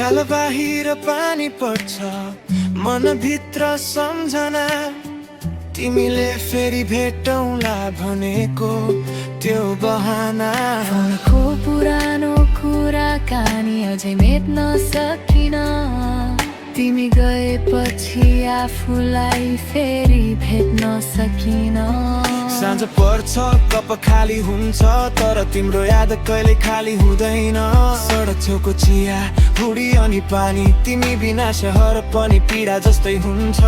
ख्याल बाहिर पानी पर्छ मनभित्र सम्झना तिमीले फेरि भेटौँला भनेको त्यो बहाना फोनको पुरानो कुराकानी अझै मेट्न सकिन तिमी गएपछि आफूलाई फेरि भेट्न सकिन साँझ पर्छ कप खाली हुन्छ तर तिम्रो याद कहिले खाली हुँदैन सडक छेउको चिया हुडी अनि पानी तिमी बिना सहर पनि पीडा जस्तै हुन्छ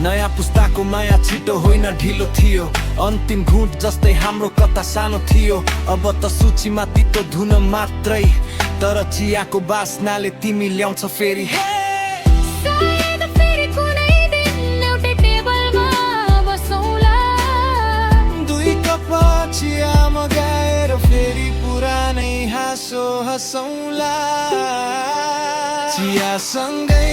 नयाँ पुस्ताको माया छिटो होइन ढिलो थियो अन्तिम घुट जस्तै हाम्रो कता सानो थियो अब त सूचीमा तितो धुन मात्रै तर चियाको बास्नाले तिमी ल्याउँछ फेरि सायद फेरि कुनै दिन एउटै टेबलमा बसौँला दुई कप चिया मगाएर फेरि पुरानै हाँसो हँसौँला चिया सँगै